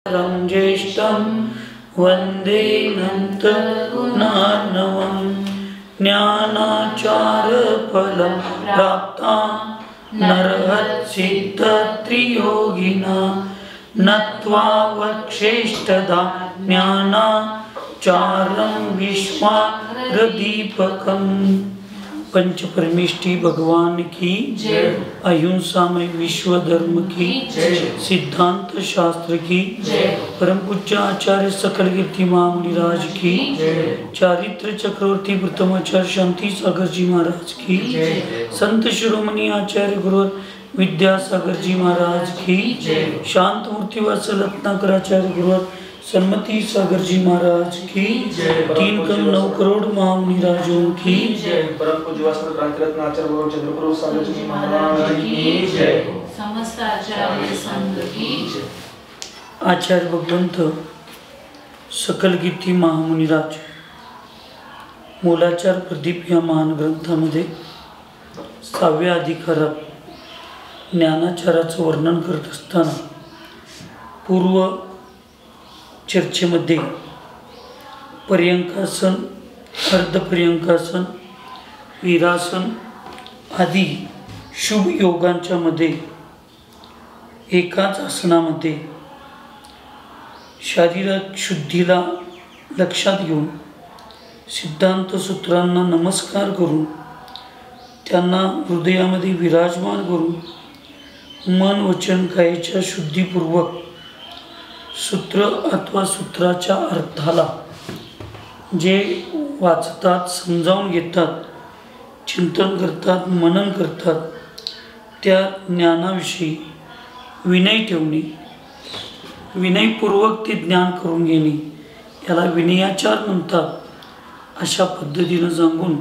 ज्येष्ठं वन्दे नन्तगुणार्णवं ज्ञानाचारफलं प्राप्ता नरहत्सिद्धत्रियोगिना नत्वा वक्षेष्ठदा ज्ञानाचारं विश्वारदीपकम्। पंचपरमेष्ठी भगवान की जय। अहिंसामय विश्व धर्म की जय। सिद्धांत शास्त्र की जय। परम पूज्य आचार्य सकल कीर्ति महामुनिराज की जय। चारित्र चक्रवर्ती प्रथमाचार्य शांति सागर जी महाराज की जय। संत शिरोमणि आचार्य गुरु विद्यासागर जी महाराज की जय। शांत मूर्ति वासल रत्नाकराचार्य गुरु सन्मति सागर जी महाराज की जय। 3 कम 9 करोड़ महामुनिराजों की जय। परम पूज्य वस्त्र क्रांति रत्न आचार्य गुरु चंद्रपुर सागर जी महाराज की जय। समस्त आचार्य संघ की जय। आचार्य भगवंत सकल कीर्ती महामुनिराज मूलाचार प्रदीप या महान ग्रंथामध्ये 6व्या अधिकारात ज्ञानाचाराचं वर्णन करत असताना पूर्व चर्चेमध्ये पर्यंकासन, अर्धपर्यंकासन, वीरासन आदी शुभ योगांच्या मध्ये एकाच आसनामध्ये शारीरिक शुद्धीला लक्षात घेऊन सिद्धांत सूत्रांना नमस्कार करून त्यांना हृदयामध्ये विराजमान करून मन वचन कायेच्या शुद्धीपूर्वक सूत्र अथवा सूत्राच्या अर्थाला जे वाचतात, समजावून घेतात, चिंतन करतात, मनन करतात, त्या ज्ञानाविषयी विनय ठेवणे, विनयपूर्वक ते ज्ञान करून घेणे याला विनयाचार म्हणतात. अशा पद्धतीनं सांगून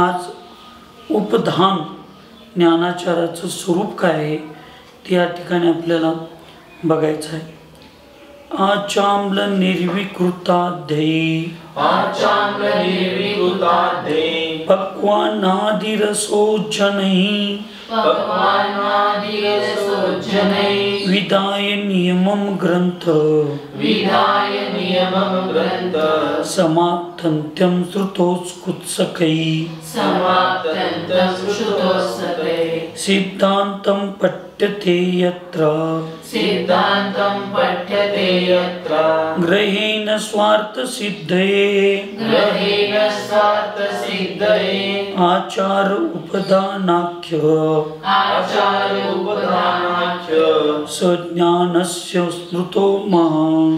आज उपधान ज्ञानाचाराचं स्वरूप काय आहे ते या ठिकाणी आपल्याला बघायचं आहे. आचाम्ल निर्विकृताध्यै पक्वान्नादिरसोज्जनैः विधाय नियमं ग्रंथ समाप्तन्त्यं श्रुतोत्कुत्सकैः सिद्धान्तं पठ्यते यत्र ग्रहेण स्वार्थ सिद्धये आचार उपदानाख्य सज्ञानस्य स्मृतो महान्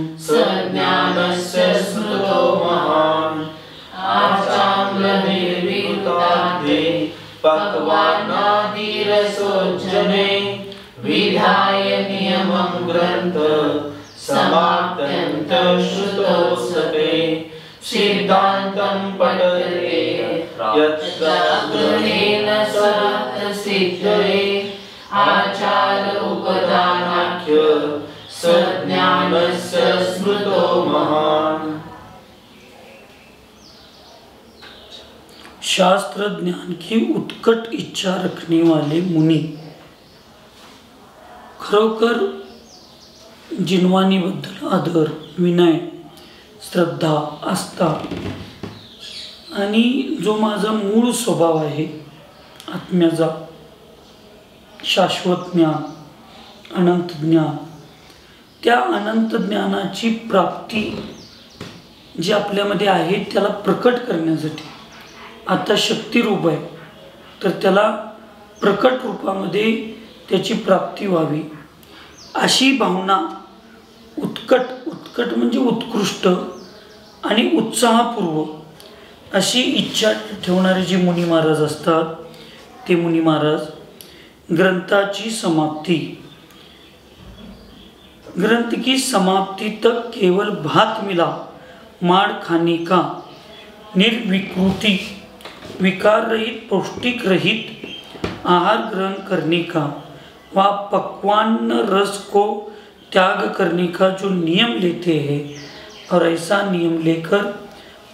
विधाय नियमं ग्रंथ समाप्त्यन्तं श्रुतोऽसते सिद्धान्तं पठते यत्र ग्रहेण स्वार्थ सिद्धये आचार उपदानाख्य सज्ञानस्य स्मृतो महान्। शास्त्र ज्ञान की उत्कट इच्छा रखने वाले मुनि खरोखर जिनवानीबद्दल आदर, विनय, श्रद्धा, आस्था आणि जो माझा मूळ स्वभाव आहे आत्म्याचा, शाश्वत ज्ञान, अनंत ज्ञान, त्या अनंत ज्ञानाची प्राप्ती जी आपल्यामध्ये आहे त्याला प्रकट करण्यासाठी आता शक्तिरूप आहे, तर त्याला प्रकट रूपामध्ये त्याची प्राप्ती व्हावी अशी भावना उत्कट म्हणजे उत्कृष्ट आणि उत्साहपूर्वक अशी इच्छा ठेवणारे जे मुनी महाराज असतात ते मुनी महाराज ग्रंथाची समाप्ति, ग्रंथ की समाप्ति तक केवल भात मिला माड़ खाने का, निर्विकृति, विकार रहित, पौष्टिक रहित आहार ग्रहण करने का व पक्वान्न रस को त्याग करने का जो नियम लेते हैं और ऐसा नियम लेकर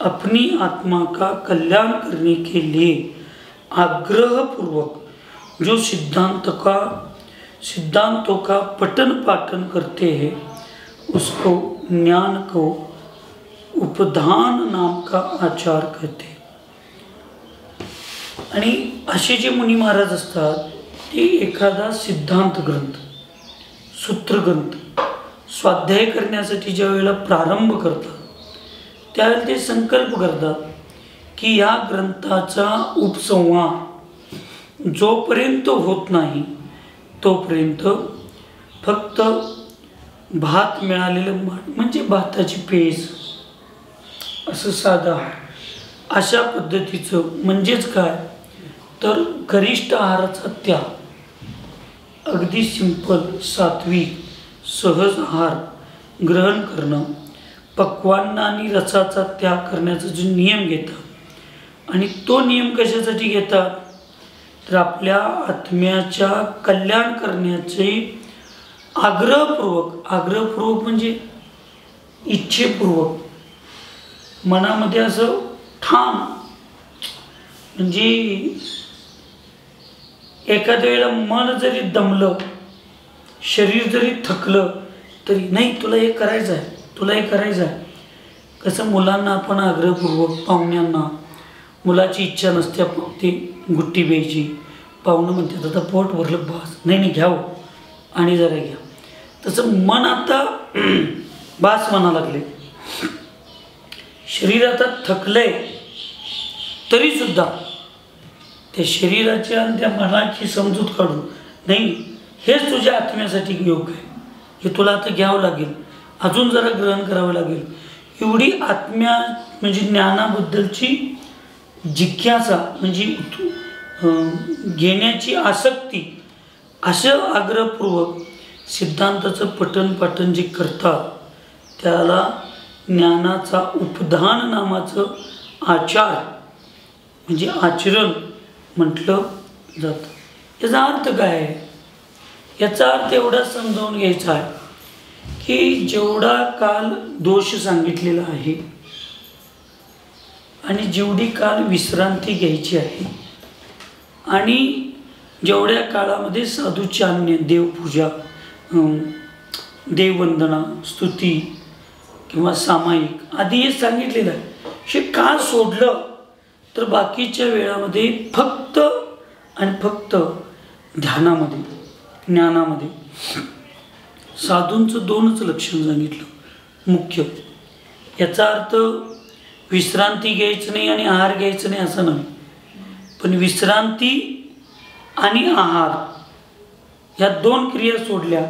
अपनी आत्मा का कल्याण करने के लिए आग्रहपूर्वक जो सिद्धांतों का पठन पाठन करते हैं उसको ज्ञान को उपधान नाम का आचार कहते. आणि असे जे मुनी महाराज असतात ते एखादा सिद्धांत ग्रंथ, सूत्रग्रंथ स्वाध्याय करण्यासाठी ज्या वेळेला प्रारंभ करतात त्यावेळेला ते संकल्प करतात की या ग्रंथाचा उपसंहार जोपर्यंत होत नाही तोपर्यंत फक्त भात मिळालेलं म्हणजे भाताची पेज असं साधा अशा पद्धतीचं, म्हणजेच काय तर गरिष्ठ आहाराचा त्याग, अगदी सिंपल सात्विक सहज आहार ग्रहण करणं, पक्वान्न आणि रसाचा त्याग करण्याचा जो नियम घेतात आणि तो नियम कशासाठी घेतात तर आपल्या आत्म्याच्या कल्याण करण्याचे आग्रहपूर्वक म्हणजे इच्छेपूर्वक मनामध्ये असं ठाम, म्हणजे एखाद्या वेळेला मन जरी दमलं, शरीर जरी थकलं तरी नाही तुला हे करायचं आहे, तुला हे करायचं आहे. कसं मुलांना आपण आग्रहपूर्वक, पाहुण्यांना मुलाची इच्छा नसते ते गुट्टी प्यायची, पाहुणं म्हणतात आता पोट भरलं बास, नाही घ्यावं आणि जरा घ्या. तसं मन आता बास म्हणा लागले, शरीर आता थकलंय तरीसुद्धा त्या शरीराच्या आणि त्या मनाची समजूत काढून नाही हेच तुझ्या आत्म्यासाठी योग्य आहे, हे तुला आता घ्यावं लागेल, अजून जरा ग्रहण करावं लागेल. एवढी आत्म्या म्हणजे ज्ञानाबद्दलची जिज्ञासा म्हणजे घेण्याची आसक्ती, असं आग्रहपूर्वक सिद्धांताचं पठण पाठन जे करतात त्याला ज्ञानाचा उपधान नामाचं आचार म्हणजे आचरण म्हटलं जातं. याचा अर्थ काय आहे? याचा अर्थ एवढाच समजावून घ्यायचा आहे की जेवढा काल दोष सांगितलेला आहे आणि जेवढी काल विश्रांती घ्यायची आहे आणि जेवढ्या काळामध्ये साधुचान्य, देवपूजा, देववंदना, स्तुती किंवा सामायिक आधी हे सांगितलेलं आहे, हे का सोडलं तर बाकीच्या वेळामध्ये फक्त आणि फक्त ध्यानामध्ये, ज्ञानामध्ये साधूंचं दोनच लक्षण सांगितलं मुख्य. याचा अर्थ विश्रांती घ्यायचं नाही आणि आहार घ्यायचं नाही असं नाही, पण विश्रांती आणि आहार ह्या दोन क्रिया सोडल्या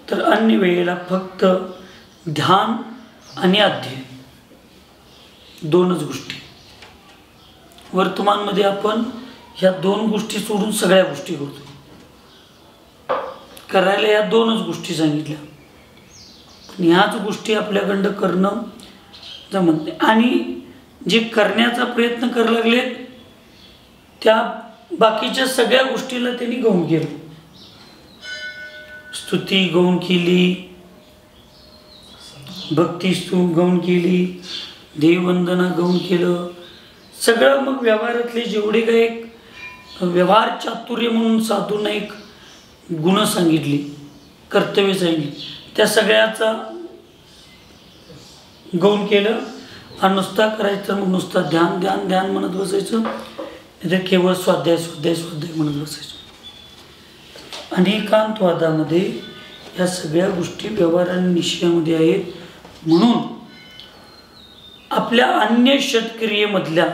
तर अन्य वेळेला फक्त ध्यान आणि अध्ययन, दोनच गोष्टी. वर्तमानमध्ये आपण ह्या दोन गोष्टी सोडून सगळ्या गोष्टी करतो. करायला या दोनच गोष्टी सांगितल्या, पण ह्याच गोष्टी आपल्याकडं करणं जमत नाही. आणि जे करण्याचा प्रयत्न करायला लागले त्या बाकीच्या सगळ्या गोष्टीला त्यांनी गौण केलं. स्तुती गौण केली, भक्तिस्तू गौण केली, देववंदना गौण केलं, सगळं. मग व्यवहारातले जेवढे काही एक व्यवहार चातुर्य म्हणून साधूंना एक गुण सांगितली, कर्तव्य सांगितली, त्या सगळ्याचा गौण केलं. आणि नुसता करायचं मग नुसता ध्यान ध्यान ध्यान म्हणत बसायचं, नाहीतर केवळ स्वाध्याय स्वाध्याय स्वाध्याय म्हणत बसायचं. अनेकांतवादामध्ये या सगळ्या गोष्टी व्यवहार आणि निश्चयामध्ये आहेत. म्हणून आपल्या अन्य षटक्रियेमधल्या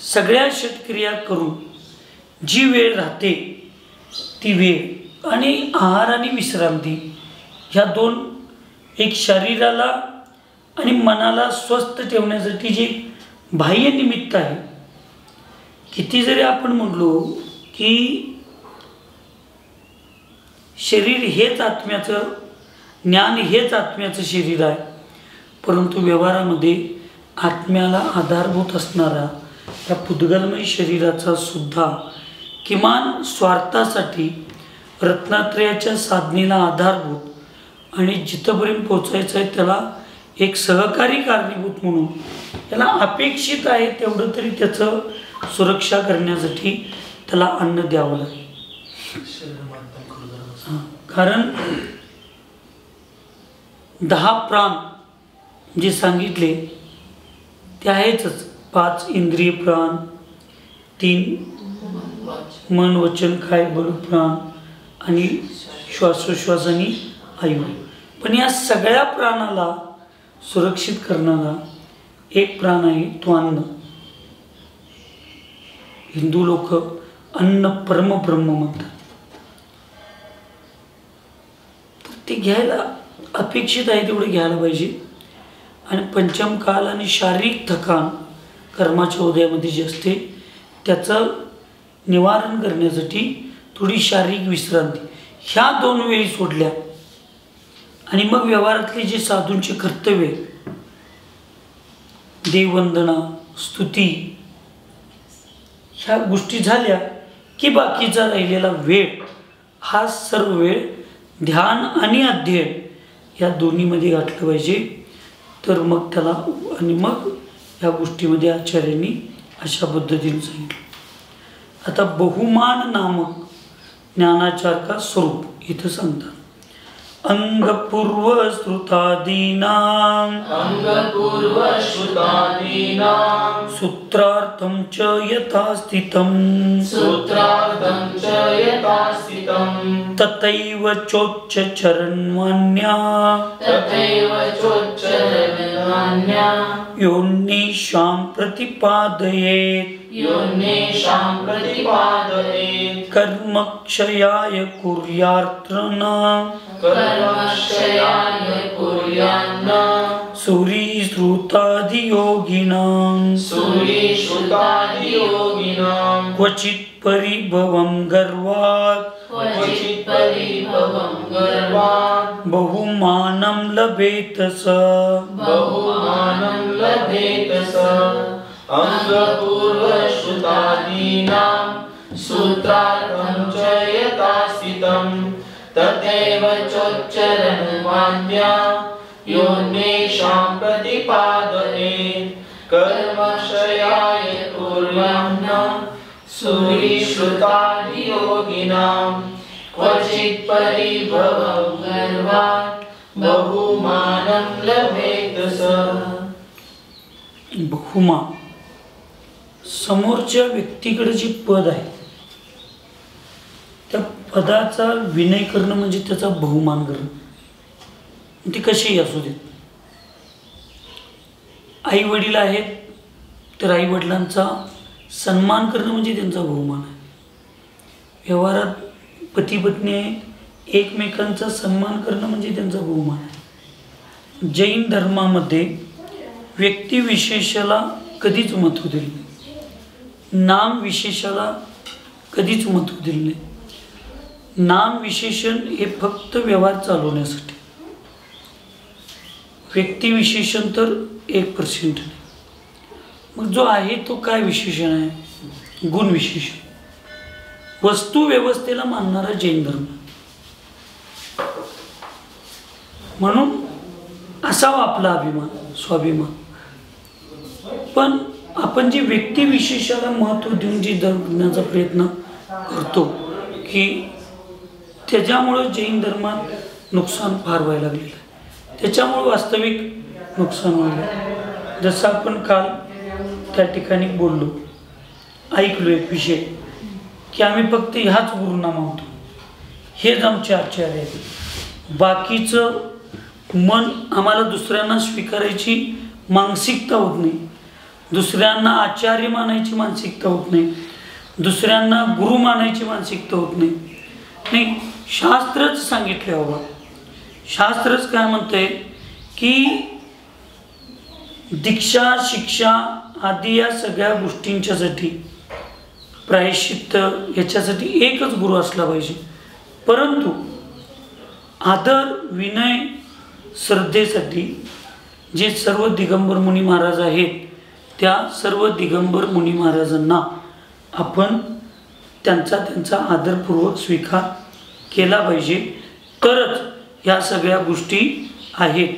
सगळ्या षटक्रिया करून जी वेळ राहते ती वेळ आणि आहार आणि विश्रांती ह्या दोन, एक शरीराला आणि मनाला स्वस्थ ठेवण्यासाठी जे बाह्य निमित्त आहे. किती जरी आपण म्हणलो की शरीर हेच आत्म्याचं, ज्ञान हेच आत्म्याचं शरीर आहे, परंतु व्यवहारामध्ये आत्म्याला आधारभूत असणारा या पुद्गलमय शरीराचा सुद्धा किमान स्वार्थासाठी रत्नात्रयाच्या साधनेला आधारभूत आणि जिथपर्यंत पोचायचं आहे त्याला एक सहकारी कारणीभूत म्हणून त्याला अपेक्षित आहे तेवढं तरी त्याचं सुरक्षा करण्यासाठी त्याला अन्न द्यावं लागेल. कारण 10 प्राण जे सांगितले ते आहेतच. 5 इंद्रिय प्राण, 3 मन वचन काय बोलू प्राण आणि श्वासोश्वास आणि आयु. पण या सगळ्या प्राणाला सुरक्षित करणारा एक प्राण आहे, तो अन्न. हिंदू लोक अन्न परमब्रह्म म्हणतात. तर ते घ्यायला अपेक्षित आहे तेवढे घ्यायला पाहिजे. आणि पंचम काल आणि शारीरिक थकान कर्माच्या उदयामध्ये जे असते त्याचं निवारण करण्यासाठी थोडी शारीरिक विश्रांती ह्या 2 वेळी सोडल्या आणि मग व्यवहारातले जे साधूंचे कर्तव्य, देववंदना, स्तुती, ह्या गोष्टी झाल्या की बाकीचा राहिलेला वेळ, हा सर्व वेळ ध्यान आणि अध्ययन या दोन्हीमध्ये घातलं पाहिजे. तर मग त्याला आणि मग या गोष्टीमध्ये आचार्यांनी अशा पद्धतीने सांगितलं. आता बहुमान नामक ज्ञानाचार का स्वरूप इथं सांगतात. अंगपूर्व श्रुतादीनां सूत्रार्थं च यथा स्थितं तथैव चोच्चरणमान्या योनिशां प्रतिपादयेत् कर्मक्षयाय कुर्यात्न सूरीश्रुतादियोगिनां क्वचित् परिभवं गर्वात् बहुमानं लभेत स. अंगपूर्वश्रुतादीनां सूत्रार्थं च यथा स्थितं तथैव चोच्चरणमान्या योनिशां प्रतिपादयेत् कर्मक्षयाय कुर्यान्नं सूरीश्रुतादियोगिनां क्वचित् परिभवं गर्वात् बहुमानं लभेत स. बहुमान समोरच्या व्यक्तीकडे जे पद आहे त्या पदाचा विनय करणं म्हणजे त्याचा बहुमान करणं. ते कसेही असू देत. आई वडील आहेत तर आई वडिलांचा सन्मान करणं म्हणजे त्यांचा बहुमान आहे. व्यवहारात पती पत्नी आहेत, एकमेकांचा सन्मान करणं म्हणजे त्यांचा बहुमान आहे. जैन धर्मामध्ये व्यक्तिविशेषाला कधीच महत्त्व दिलं नाही. नाम विशेषाला कधीच महत्त्व दिलं नाही. नाम विशेषण हे फक्त व्यवहार चालवण्यासाठी, व्यक्तिविशेषण तर 1% नाही. मग जो आहे तो काय विशेषण आहे? गुण विशेषण. वस्तू व्यवस्थेला मानणारा जैन धर्म. म्हणून असावा आपला अभिमान, स्वाभिमान. पण आपण जे व्यक्तिविशेषाला महत्त्व देऊन जे जगण्याचा प्रयत्न करतो की त्याच्यामुळं जैन धर्मात नुकसान फार व्हायला लागलेलं आहे. त्याच्यामुळं वास्तविक नुकसान व्हायला. जसं आपण काल त्या ठिकाणी बोललो, ऐकलो एक विषय की आम्ही फक्त ह्याच गुरुंना मानतो, हेच आमचे आचार्य आहेत. बाकीचं मन आम्हाला दुसऱ्यांना स्वीकारायची मानसिकता होत नाही, दुसऱ्यांना आचार्य मानायची मानसिकता होत नाही, दुसऱ्यांना गुरु मानायची मानसिकता होत नाही. नाही, शास्त्रच सांगितले बाबा. शास्त्रच काय म्हणतंय की दीक्षा, शिक्षा आदी या सगळ्या गोष्टींच्यासाठी प्रायश्चित्त याच्यासाठी एकच गुरु असला पाहिजे. परंतु आदर, विनय, श्रद्धेसाठी जे सर्व दिगंबर मुनी महाराज आहेत त्या सर्व दिगंबर मुनी महाराजांना आपण त्यांचा आदरपूर्वक स्वीकार केला पाहिजे. तरच ह्या सगळ्या गोष्टी आहेत,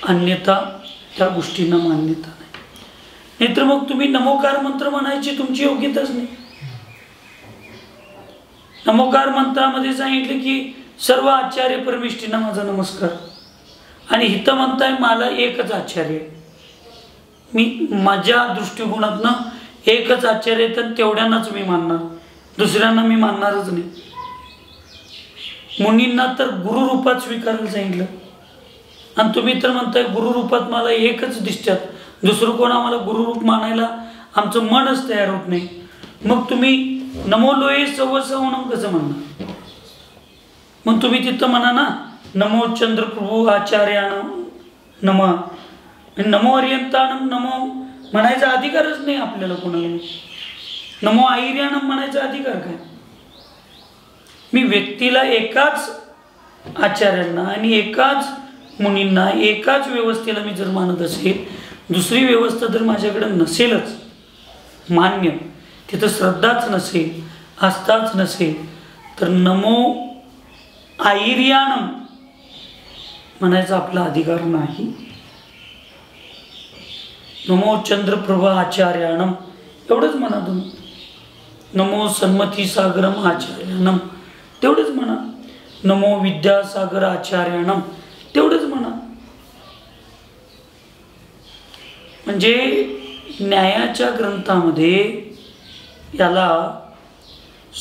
अन्यथा त्या गोष्टींना मान्यता नाही. नाहीतर मग तुम्ही नमोकार मंत्र म्हणायची तुमची योग्यताच नाही. नमोकार मंत्रामध्ये सांगितले की सर्व आचार्य परमेष्ठींना माझा नमस्कार. आणि इथं म्हणताय मला एकच आचार्य, मी माझ्या दृष्टिकोनातनं एकच आचार्य तर तेवढ्यांनाच मी मानणार, दुसऱ्यांना मी मानणारच नाही. मुनींना तर गुरुरूपात स्वीकारायला सांगितलं आणि तुम्ही तर म्हणताय गुरुरूपात मला एकच दिसतात, दुसरं कोण आम्हाला गुरुरूप मानायला आमचं मनच तयार होत नाही. मग तुम्ही नमो लोये सवसवनम कसं म्हणणार? मग तुम्ही तिथं म्हणा ना नमो चंद्रप्रभू आचार्यानं नमः, नमो अर्यंताणम नमो म्हणायचा अधिकारच नाही आपल्याला कोणाला. नमो आईर्याणम म्हणायचा अधिकार काय? मी व्यक्तीला एकाच आचार्यांना आणि एकाच मुनींना एकाच व्यवस्थेला मी जर मानत असेल, दुसरी व्यवस्था जर माझ्याकडे नसेलच मान्य, तिथं श्रद्धाच नसेल, आस्थाच नसेल, तर नमो आईर्याणम म्हणायचा आपला अधिकार नाही. नमो चंद्रप्रभा आचार्याणम एवढंच म्हणा तुम्ही. नमो सन्मती सागरम आचार्याणम तेवढंच म्हणा. नमो विद्यासागर आचार्याणम तेवढंच म्हणा. म्हणजे न्यायाच्या ग्रंथामध्ये याला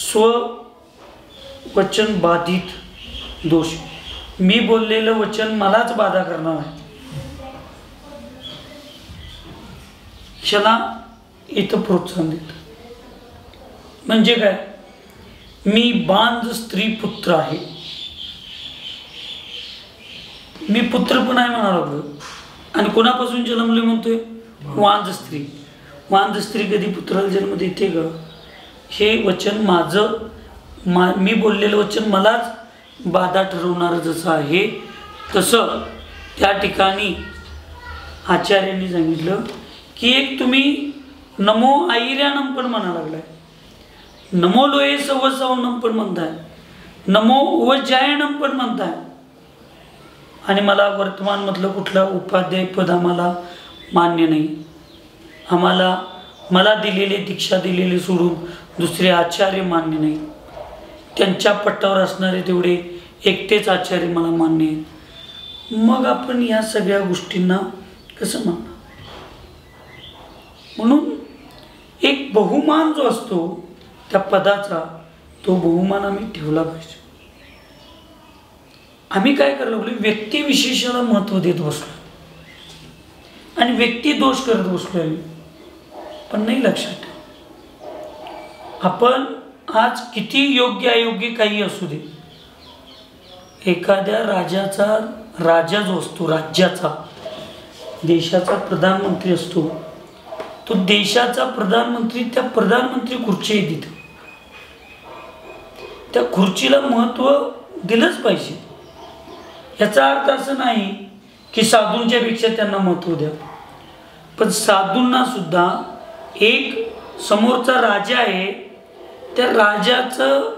स्ववचन बाधित दोष, मी बोललेलं वचन मलाच बाधा करणार आहे, क्षणा इथं प्रोत्साहन देत. म्हणजे काय? मी बांध स्त्री पुत्र आहे, मी पुत्र पण आहे म्हणाला. आणि कोणापासून जन्मले म्हणतोय? वांज स्त्री. वांज स्त्री कधी पुत्राला जन्म देते ग? हे वचन माझं, मी बोललेलं वचन मलाच बाधा ठरवणारं जसं आहे, तसं त्या ठिकाणी आचार्यांनी सांगितलं की एक तुम्ही नमो आईर्याणम पण म्हणा लागलाय, नमो लोये सवसवनम पण म्हणताय, नमो उवजायणम पण म्हणताय, आणि मला वर्तमानमधलं कुठला उपाध्याय पद आम्हाला मान्य नाही. आम्हाला मला दिलेले दीक्षा दिलेले सोडून दुसरे आचार्य मान्य नाही. त्यांच्या पट्टावर असणारे तेवढे एकटेच आचार्य मला मान्य आहेत. मग आपण या सगळ्या गोष्टींना कसं मानणार? म्हणून एक बहुमान जो असतो त्या पदाचा, तो बहुमान आम्ही ठेवला पाहिजे. आम्ही काय करायला लागलो? व्यक्तिविशेषाला महत्त्व देत बसलो आणि व्यक्ती दोष करत बसलो आहे. पण नाही लक्षात ठेवा, आपण आज किती योग्य अयोग्य काही असू दे, एखाद्या राजाचा, राजा जो असतो राज्याचा, देशाचा प्रधानमंत्री असतो, तो देशाचा प्रधानमंत्री, त्या प्रधानमंत्री खुर्ची आहे तिथं, त्या खुर्चीला महत्त्व दिलंच पाहिजे. याचा अर्थ असं नाही की साधूंच्या पेक्षा त्यांना महत्त्व द्या, पण साधूंना सुद्धा एक समोरचा राजा आहे, त्या राजाचं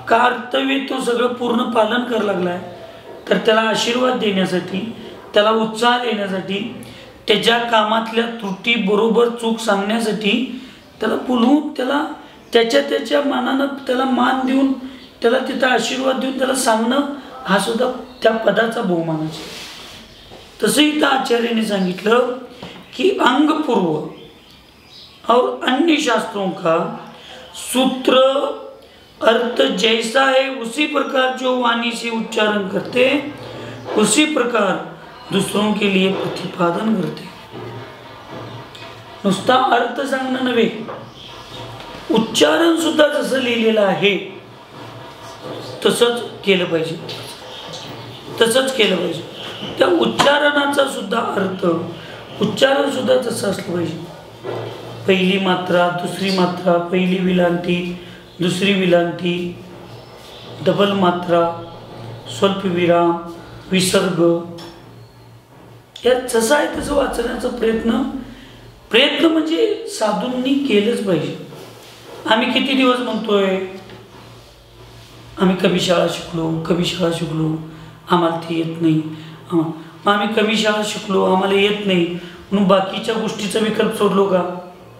कर्तव्य तो सगळं पूर्ण पालन करायला लागलाय, तर त्याला आशीर्वाद देण्यासाठी, त्याला उत्साह देण्यासाठी, त्याच्या कामातल्या त्रुटी बरोबर चूक सांगण्यासाठी त्याला बोलवून, त्याला त्याच्या मानानं त्याला मान देऊन, त्याला तिथं आशीर्वाद देऊन त्याला सांगणं, हा सुद्धा त्या पदाचा बहुमानच. तसं इथं आचार्याने सांगितलं कि अंग पूर्व और अन्य शास्त्रों का सूत्र अर्थ जैसा है उसी प्रकार जो वाणी से उच्चारण करते उसी प्रकार दूसरों के लिए प्रतिपादन करते. नुसता अर्थ सांगणं नव्हे, उच्चारण सुद्धा जसं लिहिलेलं आहे तसंच केलं पाहिजे, तसंच केलं पाहिजे. त्या उच्चारणाचा सुद्धा अर्थ, उच्चारण सुद्धा तसं असलं पाहिजे. पहिली मात्रा, दुसरी मात्रा, पहिली विलांटी, दुसरी विलांटी, डबल मात्रा, स्वल्पविराम, विसर्ग, यात जसं आहे तसं वाचण्याचा प्रयत्न म्हणजे साधूंनी केलंच पाहिजे. आम्ही किती दिवस म्हणतोय आम्ही कमी शाळा शिकलो, आम्हाला ते येत नाही, आम्ही कमी शाळा शिकलो, आम्हाला येत नाही म्हणून बाकीच्या गोष्टीचा विकल्प सोडलो का?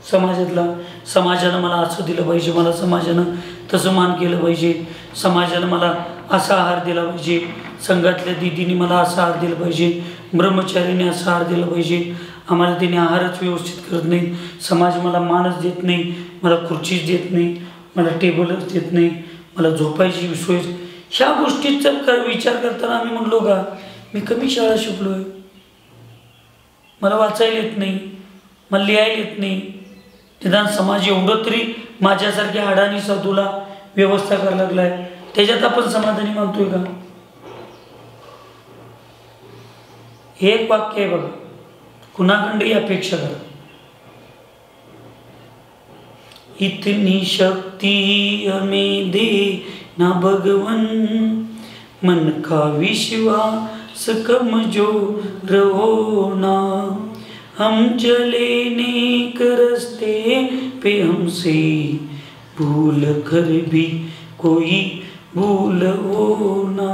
समाजानं मला असं दिलं पाहिजे, मला समाजानं तसं मान केलं पाहिजे, समाजानं मला असा आहार दिला पाहिजे, संघातल्या दिदीने मला असा आहार दिला पाहिजे, ब्रह्मचारीने असा आहार दिला पाहिजे. आम्हाला त्याने आहारच व्यवस्थित करत नाही, समाज मला मानच देत नाही, मला खुर्चीच देत नाही, मला टेबलच देत नाही, मला झोपायची सोय. ह्या गोष्टीचा विचार करताना आम्ही म्हणलो का मी कमी शाळा शिकलो आहे, मला वाचायला येत नाही, मला लिहायला येत नाही, निदान समाज एवढं तरी माझ्यासारख्या अडाणी साधूला व्यवस्था करायला लागलाय, त्याच्यात आपण समाधानी मानतोय का? हे एक वाक्य आहे बघा, कुणाकडे अपेक्षा करा. इतनी शक्ति हमें दे ना भगवन, मन का विश्वास कमजोर होना, हम चले नेक रस्ते पे हमसे भूल कर भी कोई भूल होना.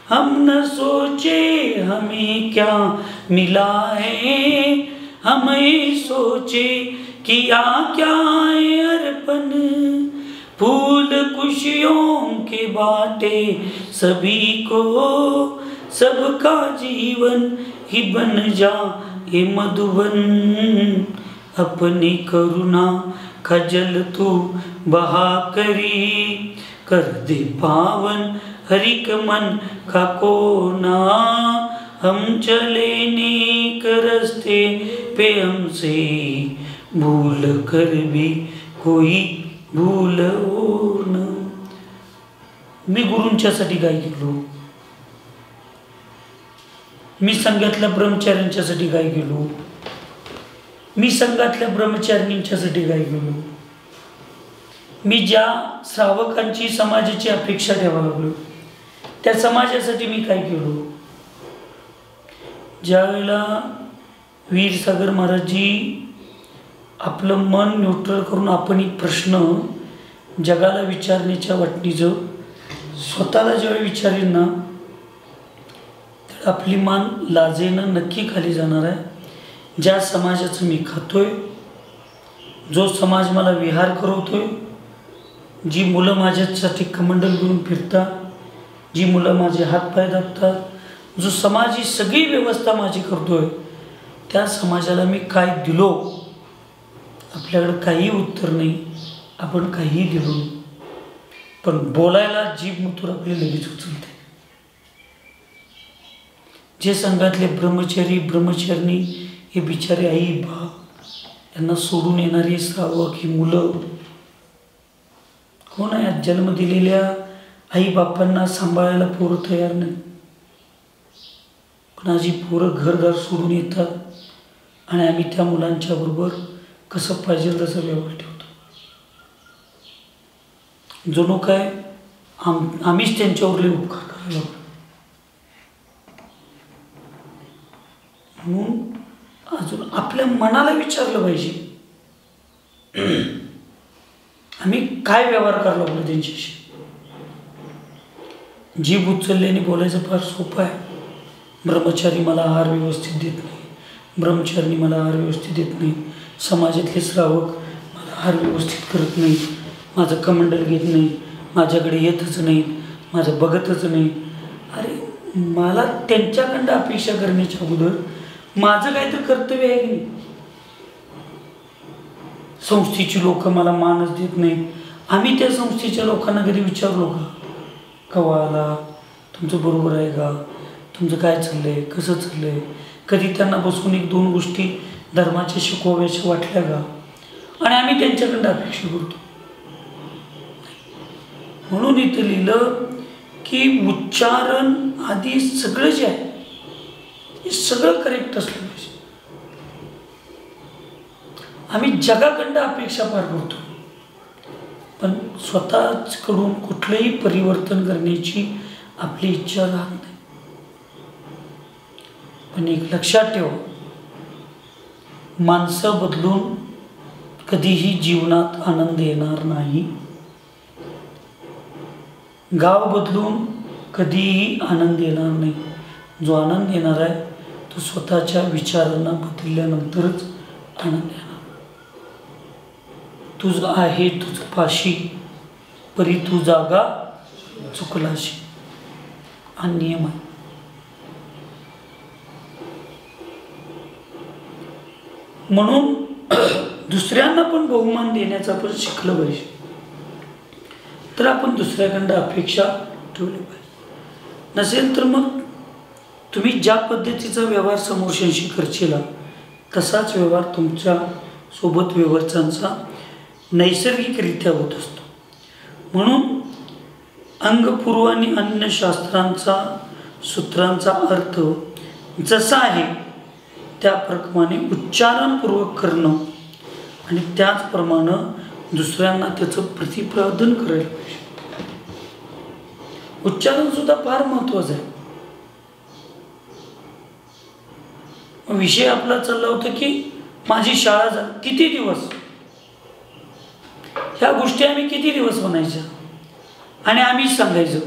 हम न सोचे हमें क्या मिला है, हम ही सोचे किया क्या है अर्पण. फूल खुशियों के बाटे सभी को, सबका जीवन ही बन जा ये मधुबन. अपनी करुणा का जल तू बहा करी, कर दे पावन हरिक मन का कोना. हम चले नेक रस्ते पे हमसे भूल कर भी कोई भूल हो न. मी गुरूंच्यासाठी काय केलो, मी संघातल्या ब्रह्मचार्यांच्यासाठी काय केलो, मी संघातल्या ब्रह्मचारिणींच्यासाठी काय केलो, मी ज्या श्रावकांची समाजाची अपेक्षा ठेवायला लागलो त्या समाजासाठी मी काय केलो. ज्यावेळेला वीर सागर महाराजजी आपलं मन न्यूट्रल करून आपण एक प्रश्न जगाला विचारण्याच्या वाटणीचं स्वतःला ज्यावेळी विचारेन ना, तर आपली मान लाजेनं नक्की खाली जाणार आहे. ज्या समाजाचं मी खातोय, जो समाज मला विहार करवतोय, जी मुलं माझ्यासाठी कमंडल घेऊन फिरतात, जी मुलं माझे हातपाय दाबतात, जो समाज ही सगळी व्यवस्था माझी करतोय, त्या समाजाला मी काय दिलो. आपल्याकडं काही उत्तर नाही, आपण काहीही दिलो नाही, पण बोलायला जीभ मुतूर आपली लगेच उचलते. जे संघातले ब्रह्मचारी ब्रह्मचारिणी हे बिचारे आई बाप यांना सोडून येणारी श्रावक ही मुलं कोण आहे? जन्म दिलेल्या आई बापांना सांभाळायला पोरं तयार नाही, पण आजी पोरं घरदार सोडून येतात आणि आम्ही त्या मुलांच्या बरोबर कसं पाहिजे तसं व्यवहार ठेवतो. जणू काय आम्हीच त्यांच्यावरले उपकार करायला लागलो. म्हणून अजून आपल्या मनाला विचारलं पाहिजे आम्ही काय व्यवहार करायला लागलो त्यांच्याशी. जीभ उचलल्याने बोलायचं फार सोपं आहे. ब्रह्मचारी मला आहार व्यवस्थित देत नाही, ब्रह्मचारिणी मला आहार व्यवस्थित देत नाही, समाजातले श्रावक मला आहार व्यवस्थित करत नाही, माझं कमंडल घेत नाही, माझ्याकडे येतच नाही, माझं बघतच नाही. अरे मला त्यांच्याकडं अपेक्षा करण्याच्या अगोदर माझं काहीतरी कर्तव्य आहे की नाही. संस्थेची लोक मला मानच देत नाहीत, आम्ही त्या संस्थेच्या लोकांना कधी विचारलो का कवा आला, तुमचं बरोबर आहे का, तुमचं काय चाललंय, कसं चाललंय. कधी त्यांना बसून एक दोन गोष्टी धर्माच्या शिकवाव्याच्या वाटल्या का, आणि आम्ही त्यांच्याकडं अपेक्षा करतो. म्हणून इथं लिहिलं की उच्चारण आधी सगळं जे आहे हे सगळं करेक्ट असलं पाहिजे. आम्ही जगाकडं अपेक्षा पार करतो, पण स्वतःकडून कुठलंही परिवर्तन करण्याची आपली इच्छा राहत नाही. पण एक लक्षात ठेवा, माणसं बदलून कधीही जीवनात आनंद येणार नाही, गाव बदलून कधीही आनंद येणार नाही. जो आनंद येणार आहे तो स्वतःच्या विचारांना बदलल्यानंतरच आनंद येणार. तुझ आहे तुझ पाशी परी तू जागा चुकला अशी हा नियम आहे. म्हणून दुसऱ्यांना पण बहुमान देण्याचं आपण शिकलं पाहिजे. तर आपण दुसऱ्याकडं अपेक्षा ठेवली पाहिजे. नसेल तर मग तुम्ही ज्या पद्धतीचा व्यवहार समोरच्याशी करशील तसाच व्यवहार तुमच्या सोबत व्यवहारांचा नैसर्गिकरित्या होत असतो. म्हणून अंगपूर्व आणि अन्य शास्त्रांचा सूत्रांचा अर्थ जसा आहे त्याप्रमाणे उच्चारणपूर्वक करणं आणि त्याचप्रमाणे दुसऱ्यांना त्याचं प्रतिपादन करायला पाहिजे. उच्चारण सुद्धा फार महत्त्वाचं आहे. विषय आपला चालला होता की माझी शाळा झाली किती दिवस, ह्या गोष्टी आम्ही किती दिवस म्हणायच्या आणि आम्ही सांगायचं.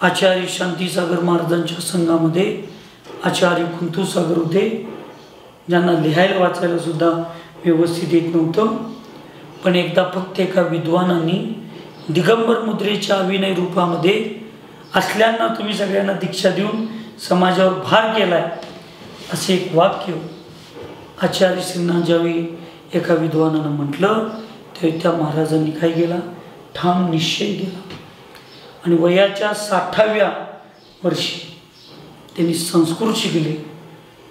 आचार्य शांतीसागर महाराजांच्या संघामध्ये आचार्य कुंतुसागर होते, ज्यांना लिहायला वाचायला सुद्धा व्यवस्थित येत नव्हतं. पण एकदा फक्त एका विद्वानांनी दिगंबर मुद्रेच्या अभिनय रूपामध्ये असल्यांना तुम्ही सगळ्यांना दीक्षा देऊन समाजावर भार केलाय असे एक वाक्य आचार्य श्रींना ज्यावेळी एका विद्वानानं म्हटलं त्यावेळी त्या महाराजांनी काय केला, ठाम निश्चय केला आणि वयाच्या 60व्या वर्षी त्यांनी संस्कृत शिकले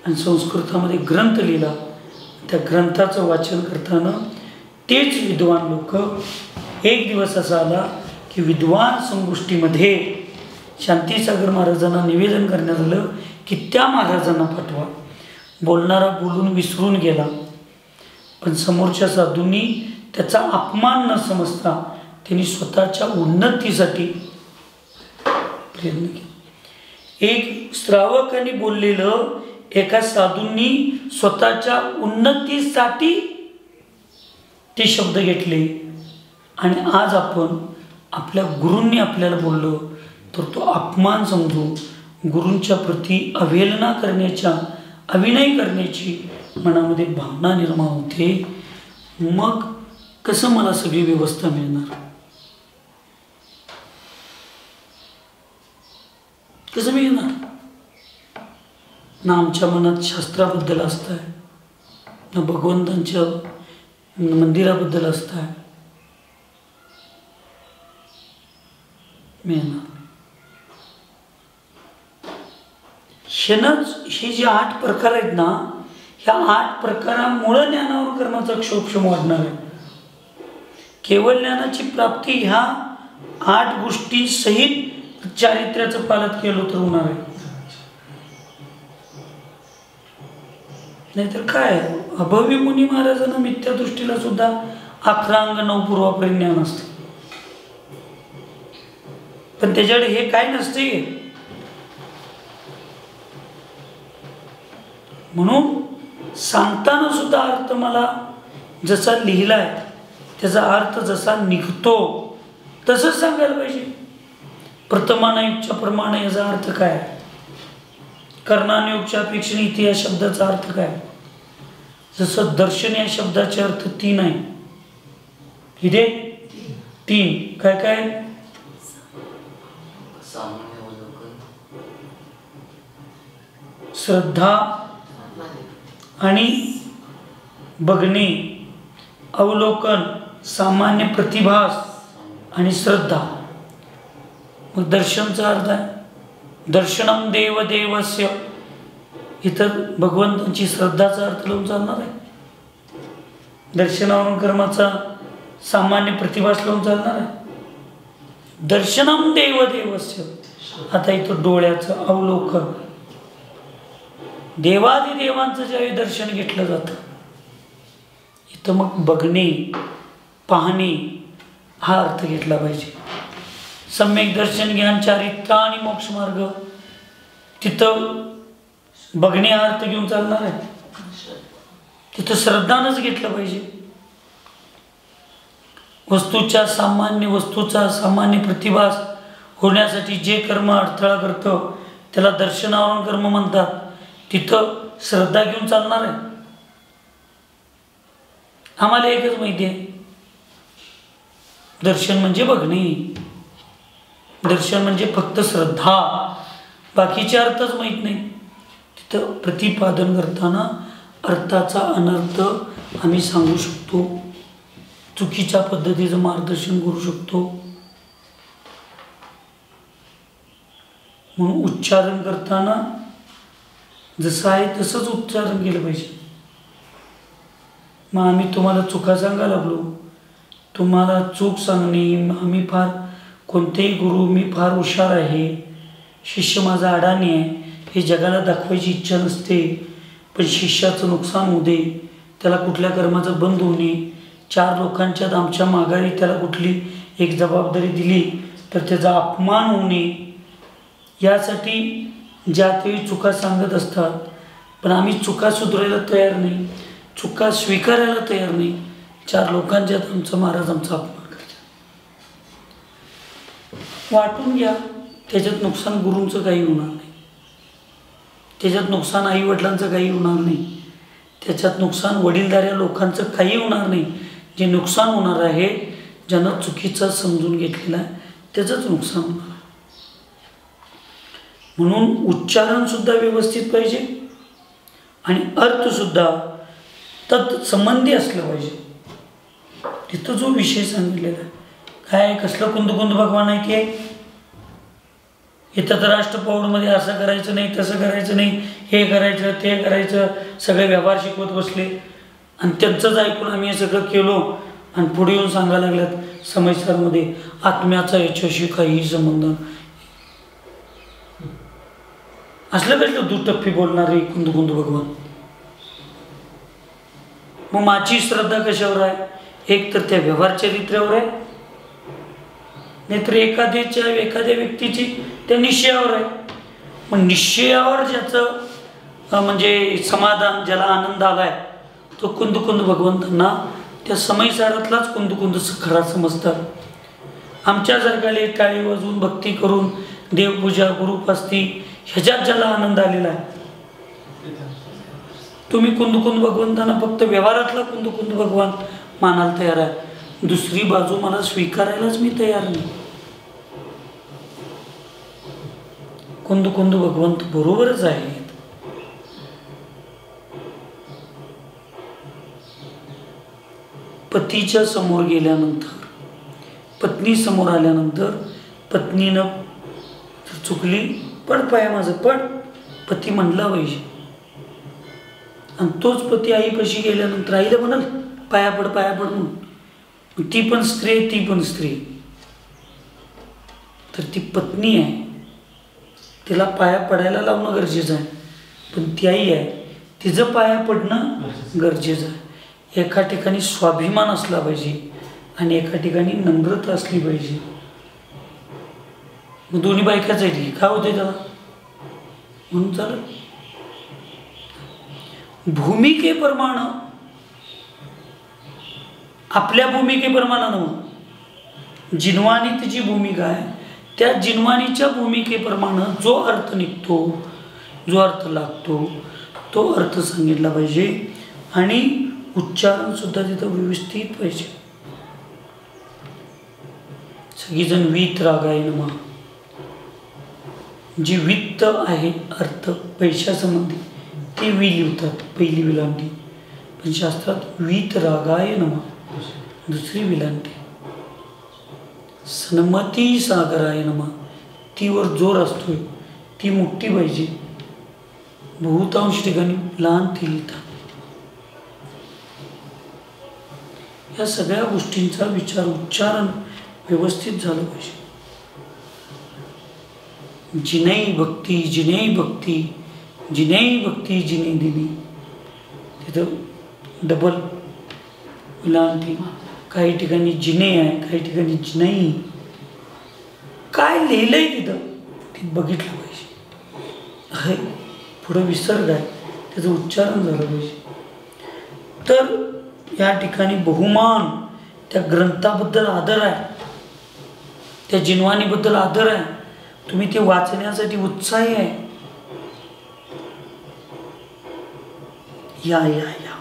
आणि संस्कृतामध्ये ग्रंथ लिहिला. त्या ग्रंथाचं वाचन करताना तेच विद्वान लोक एक दिवस असा आला की विद्वान संगोष्ठीमध्ये शांतीसागर महाराजांना निवेदन करण्यात आलं की त्या महाराजांना पाठवा. बोलणारा बोलून विसरून गेला, पण समोरच्या साधूंनी त्याचा अपमान न समजता त्यांनी स्वतःच्या उन्नतीसाठी प्रयत्न केला. एक श्रावकांनी बोललेलं एका साधूंनी स्वतःच्या उन्नतीसाठी ते शब्द घेतले आणि आज आपण आपल्या गुरूंनी आपल्याला बोललो तर तो अपमान समजून गुरूंच्या प्रती अवहेलना करण्याच्या अभिनय करण्याची मनामध्ये भावना निर्माण होते. मग कसं मला सगळी व्यवस्था मिळणार, कसं मिळणार ना. आमच्या मनात शास्त्राबद्दल असतं आहे ना भगवंतांच्या मंदिराबद्दल असतं आहे, मिळणार. हे जे 8 प्रकार आहेत ना, ह्या 8 प्रकारामुळे ज्ञानावर कर्माचा क्षोभक्षम वाढणार आहे. केवळ ज्ञानाची प्राप्ती ह्या 8 गोष्टी सहित चारित्र्याचं पालन केलं तर होणार आहे. नाहीतर काय, अभव्य मुनी महाराजांना मिथ्या दृष्टीला सुद्धा 11 अंग 9 पूर्वापर्यंत ज्ञान असते, पण त्याच्याकडे हे काय नसते. म्हणून सांगताना सुद्धा अर्थ मला जसा लिहिलाय त्याचा अर्थ जसा निघतो तसंच सांगायला पाहिजे. प्रथमानयुगच्या प्रमाणे याचा अर्थ काय, कर्णानुयुगच्या अपेक्षेने इथे या शब्दाचा अर्थ काय. जसं दर्शन या शब्दाचे अर्थ 3 आहे, इथे 3 काय काय, श्रद्धा आणि बघणे, अवलोकन, सामान्य प्रतिभास आणि श्रद्धा. मग दर्शनचा अर्थ आहे दर्शनम देव देवस्य, इथं भगवंतांची श्रद्धाचा अर्थ लावून चालणार आहे. दर्शनावरून कर्माचा सामान्य प्रतिभास लावून चालणार आहे. दर्शनम देव देवस्य, आता इथं डोळ्याचं अवलोकन, देवादिदेवांचं ज्यावेळी दर्शन घेतलं जातं इथं मग बघणे पाहणे हा अर्थ घेतला पाहिजे. सम्यक दर्शन ज्ञान चारित्र्य आणि मोक्षमार्ग, तिथं बघणे हा अर्थ घेऊन चालणार आहे. तिथं श्रद्धानच घेतलं पाहिजे. वस्तूचा सामान्य प्रतिभास होण्यासाठी जे कर्म अडथळा करतं त्याला दर्शनावरून कर्म म्हणतात. तिथं श्रद्धा घेऊन चालणार आहे. आम्हाला एकच माहिती आहे, दर्शन म्हणजे बघणे. दर्शन म्हणजे फक्त श्रद्धा, बाकीचे अर्थच माहीत नाही. तिथं प्रतिपादन करताना अर्थाचा अनर्थ आम्ही सांगू शकतो, चुकीच्या पद्धतीचं मार्गदर्शन करू शकतो. म्हणून उच्चारण करताना जसं आहे तसंच उच्चारण केलं पाहिजे. मग आम्ही तुम्हाला चुका सांगायला लागलो, तुम्हाला चूक सांगणे, आम्ही फार कोणतेही गुरु मी फार हुशार आहे, शिष्य माझा अडाणी आहे, हे जगाला दाखवायची इच्छा नसते. पण शिष्याचं नुकसान होऊ दे, त्याला कुठल्या कर्माचं बंद होणे, 4 लोकांच्यात आमच्या माघारी त्याला कुठली एक जबाबदारी दिली तर त्याचा अपमान होणे, यासाठी ज्या तेही चुका सांगत असतात. पण आम्ही चुका सुधारायला तयार नाही, चुका स्वीकारायला तयार नाही. 4 लोकांच्यात आमचं महाराज आमचा अपमान करतात. वाटून घ्या, त्याच्यात नुकसान गुरूंचं काही होणार नाही, त्याच्यात नुकसान आई वडिलांचं काही होणार नाही, त्याच्यात नुकसान वडीलधाऱ्या लोकांचं काही होणार नाही. जे नुकसान होणार आहे, ज्यांना चुकीचं समजून घेतलेलं आहे त्याचंच नुकसान होणार आहे. म्हणून उच्चारणसुद्धा व्यवस्थित पाहिजे आणि अर्थसुद्धा तत्संबंधी असलं पाहिजे. तिथं जो विषय सांगितलेला आहे, काय कसलं कुंद भगवान आहे की इथं तर राष्ट्रपौडमध्ये असं करायचं नाही, तसं करायचं नाही, हे करायचं ते करायचं, सगळे व्यवहार शिकवत बसले. आणि त्यांचंच ऐकून आम्ही हे सगळं केलो आणि पुढे येऊन सांगायला लागल्यात समयसारमध्ये आत्म्याचा याच्याशी काहीही संबंध नाही. असलं कसलं दुटप्पी बोलणारे कुंद भगवान. मग माझी श्रद्धा कशावर आहे? एक तर त्या व्यवहार चरित्र्यावर आहे, नाहीतर एखाद्या व्यक्तीची त्या निश्चयावर आहे. मग निश्चयावर ज्याचं म्हणजे समाधान, ज्याला आनंद आलाय, तो कुंद भगवंतांना त्या समयसारातलाच कुंद खरा समजतात. आमच्यासारख्याला टाळी वाजवून भक्ती करून देवपूजा गुरुपास्ती ह्याच्यात ज्याला आनंद आलेला आहे, तुम्ही कुंद भगवंतांना फक्त व्यवहारातला कुंद भगवान मानायला तयार आहे, दुसरी बाजू मला स्वीकारायलाच मी तयार नाही. कुंद भगवंत बरोबरच आहेत. पतीच्या समोर गेल्यानंतर, पत्नी समोर आल्यानंतर पत्नीनं चुकली, पड पाय माझं पड, पती म्हणला पाहिजे. आणि तोच पती आईपाशी गेल्यानंतर आईला म्हणाल पाया पड म्हणून. ती पण स्त्री, तर ती पत्नी आहे, तिला पाया पडायला लावणं गरजेचं आहे. पण ती आई आहे, तिचं पाया पडणं गरजेचं आहे. एका ठिकाणी स्वाभिमान असला पाहिजे आणि एका ठिकाणी नम्रता असली पाहिजे. मग दोन्ही बायकाच आहे, काय होते त्याला म्हणून चालत. भूमिकेप्रमाणे, आपल्या भूमिकेप्रमाणे जिनवाणीत जी भूमिका आहे त्या जिनवाणीच्या भूमिकेप्रमाणे जो अर्थ निघतो, जो अर्थ लागतो, तो अर्थ सांगितला पाहिजे. आणि उच्चारण सुद्धा तिथं व्यवस्थित पाहिजे. सगळीजण वीत रागाय नमः, जी वित्त आहे अर्थ पैशासंबंधी ते वी लिहितात, पहिली विलांटी. पण शास्त्रात वीत रागाय नमः दुसरी विलांटी. सन्मती सागराय नमः, तीवर जोर असतोय, ती मोठी पाहिजे. बहुतांश ठिकाणी लहान ती लिहितात. या सगळ्या गोष्टींचा विचार, उच्चारण व्यवस्थित झालं पाहिजे. जिने भक्ती जिने दिली, तिथं डबल विलांटी. काही ठिकाणी जिने आहे, काही ठिकाणी जिनाई. काय लिहिलंय तिथं ते बघितलं पाहिजे. पुढं विसर्ग आहे, त्याचं उच्चारण झालं पाहिजे. तर या ठिकाणी बहुमान, त्या ग्रंथाबद्दल आदर आहे, त्या जिनवाणीबद्दल आदर आहे. तुम्ही ते वाचण्यासाठी उत्साही आहे. या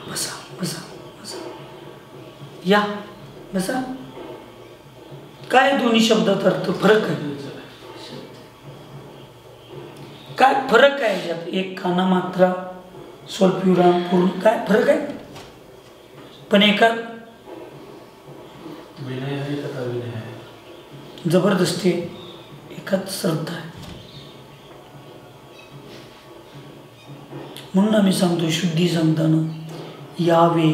बसा या बसा. काय दोन्ही शब्दात अर्थ फरक आहे. काय फरक आहे याच्यात? एक काना मात्रा स्वल्पविराम पूर्ण, काय फरक आहे? पण एकात विनय आहे तथा विनय आहे. जबरदस्ती आहे, एकात श्रद्धा आहे. म्हणून आम्ही सांगतो शुद्धी सांगताना यावे,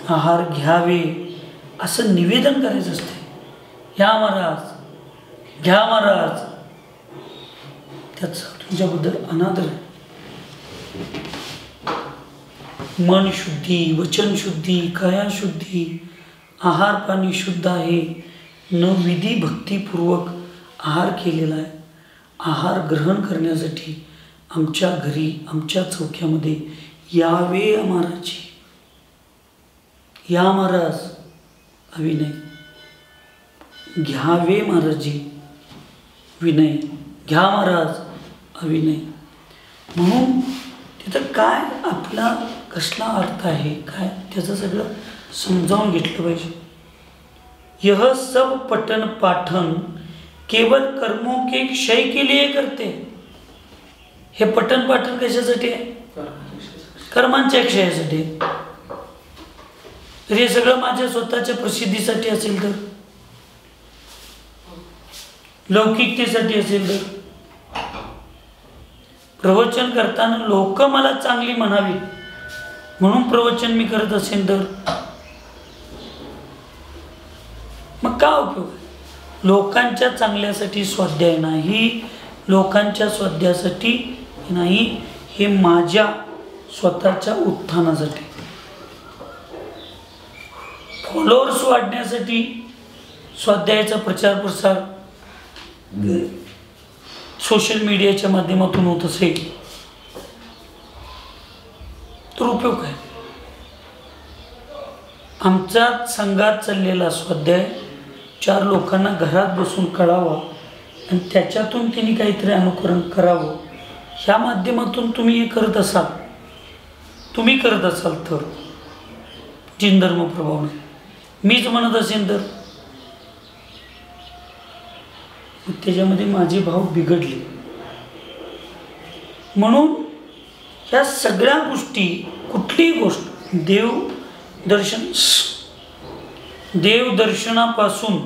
आहार घ्यावे असं निवेदन करायचं असते. या महाराज, घ्या महाराज. त्याचा तुमच्याबद्दल अनादर आहे. मन शुद्धी, वचन शुद्धी, काया शुद्धी, आहार पाणी शुद्ध आहे. न विधी भक्तीपूर्वक आहार केलेला आहे. आहार ग्रहण करण्यासाठी आमच्या घरी, आमच्या चौक्यामध्ये यावे महाराजी. या महाराज अविनय, घ्यावे महाराजी विनय, घ्या महाराज अविनय. म्हणून तिथं काय आपला कसला अर्थ आहे, काय त्याचं सगळं समजावून घेतलं पाहिजे. यह सब पठन पाठन केवल कर्मों के क्षय के लिए करते. हे पठन पाठन कशासाठी आहे? कर्मांच्या क्षयासाठी. तर हे सगळं माझ्या स्वतःच्या प्रसिद्धीसाठी असेल तर, लौकिकतेसाठी असेल तर, प्रवचन करताना लोक मला चांगली म्हणावी म्हणून प्रवचन मी करत असेल तर मग काय उपयोग? लोकांच्या चांगल्यासाठी स्वाध्याय नाही, लोकांच्या स्वाध्यायासाठी नाही, हे माझ्या स्वतःच्या उत्थानासाठी, फॉलोअर्स वाढण्यासाठी स्वाध्यायाचा प्रचार प्रसार सोशल मीडियाच्या माध्यमातून होत असेल तर उपयोग काय? आमचा संघात चाललेला स्वाध्याय 4 लोकांना घरात बसून कळावा आणि त्याच्यातून त्यांनी काहीतरी अनुकरण करावं. ह्या माध्यमातून तुम्ही हे करत असाल, तुम्ही करत असाल तर जिनधर्म प्रभावने, मीच म्हणत असेल तर त्याच्यामध्ये माझे भाव बिघडले. म्हणून ह्या सगळ्या गोष्टी, कुठलीही गोष्ट देवदर्शनापासून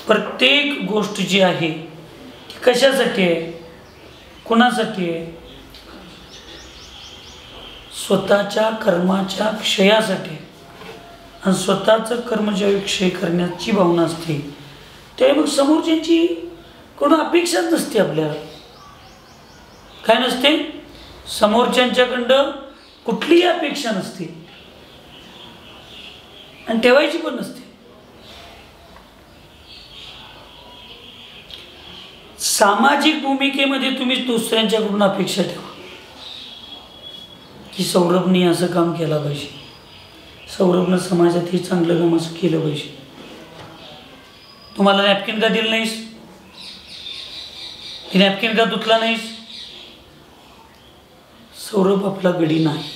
प्रत्येक गोष्ट जी आहे ती कशासाठी आहे, कुणासाठी आहे? स्वतःच्या कर्माच्या क्षयासाठी. आणि स्वतःचं कर्म ज्यावेळी क्षय करण्याची भावना असते त्यावेळी मग समोरच्यांची कोण अपेक्षाच नसते आपल्याला. काय नसते? समोरच्यांच्याकडं कुठलीही अपेक्षा नसते आणि ठेवायची पण नसते. सामाजिक भूमिकेमध्ये तुम्ही दुसऱ्यांच्याकडून अपेक्षा ठेवा की सौरभने असं काम केलं पाहिजे, सौरभनं समाजात हे चांगलं काम असं केलं पाहिजे. तुम्हाला नॅपकिन का दिलं नाहीस, ती नॅपकिन का धुतला नाहीस? सौरभ आपला गडी नाही.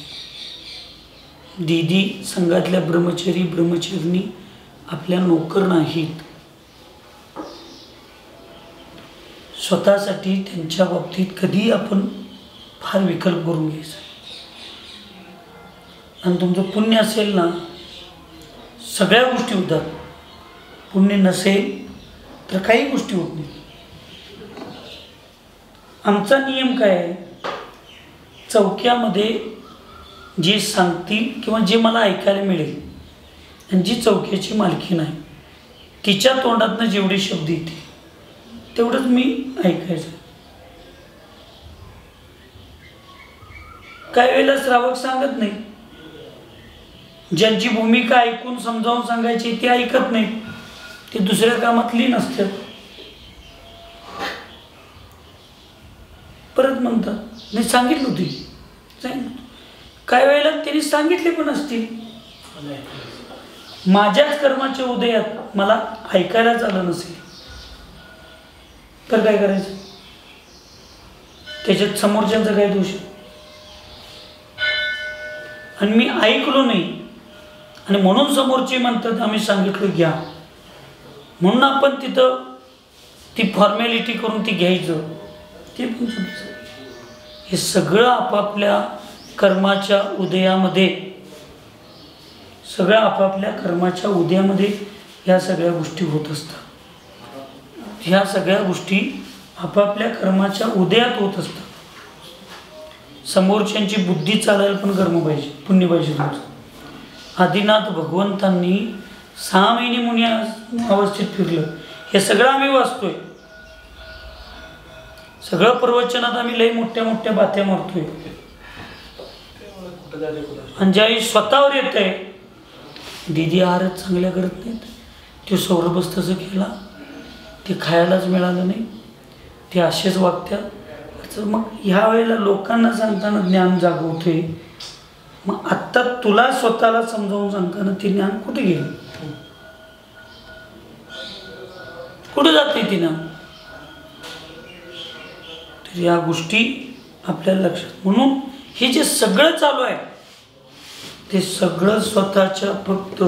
दीदी संघातल्या ब्रह्मचर्नी आपल्या नोकर नाहीत. स्वतःसाठी त्यांच्या बाबतीत कधी आपण फार विकल्प करून घ्यायचा. आणि तुमचं पुण्य असेल ना, सगळ्या गोष्टी होतात. पुण्य नसेल तर काही गोष्टी होत नाही. आमचा नियम काय आहे? चौक्यामध्ये जे सांगतील किंवा जे मला ऐकायला मिळेल आणि जी चौक्याची मालकी नाही तिच्या तोंडातनं जेवढे शब्द येते तेवढंच मी ऐकायचं. काही वेळेला श्रावक सांगत नाही, ज्यांची भूमिका ऐकून समजावून सांगायची ते ऐकत नाही, ते दुसऱ्या कामातली नसतात. परत म्हणतात नाही सांगितलं होती, काही वेळेला त्यांनी सांगितले पण असतील. माझ्याच कर्माच्या उदयात मला ऐकायलाच आलं नसेल तर काय करायचं? त्याच्यात समोरच्यांचा काय दोष? आणि मी ऐकलो नाही आणि म्हणून समोरचे म्हणतात आम्ही सांगितलं घ्या, म्हणून आपण तिथं ती फॉर्मॅलिटी करून ती घ्यायचं, ते पण चुकीचं आहे. हे सगळं आपापल्या कर्माच्या उदयामध्ये, सगळ्या आपापल्या कर्माच्या उदयामध्ये ह्या सगळ्या गोष्टी होत असतात. ह्या सगळ्या गोष्टी आपापल्या कर्माच्या उदयात होत असतात. समोरच्यांची बुद्धी चालायला पण कर्म पाहिजे, पुण्य पाहिजे तुमचं. आदिनाथ भगवंतांनी 6 महिने मुनी अवस्थेत फिरलं. हे सगळं आम्ही वाचतोय, सगळं प्रवचनात आम्ही लई मोठ्या मोठ्या बात्या मारतोय. आणि ज्यावेळी स्वतःवर येत आहे, दीदी आहारच चांगल्या करत नाहीत, ते सौरभच तसं केला, ते खायलाच मिळालं नाही, ते असेच वागतात. तर मग ह्या वेळेला लोकांना सांगताना ज्ञान जागवते. मग आत्ता तुला स्वतःला समजावून सांगताना ते ज्ञान कुठे गेलं, कुठे जाते ती ज्ञान? तर या गोष्टी आपल्याला लक्षात. म्हणून हे जे सगळं चालू आहे ते सगळं स्वतःच्या फक्त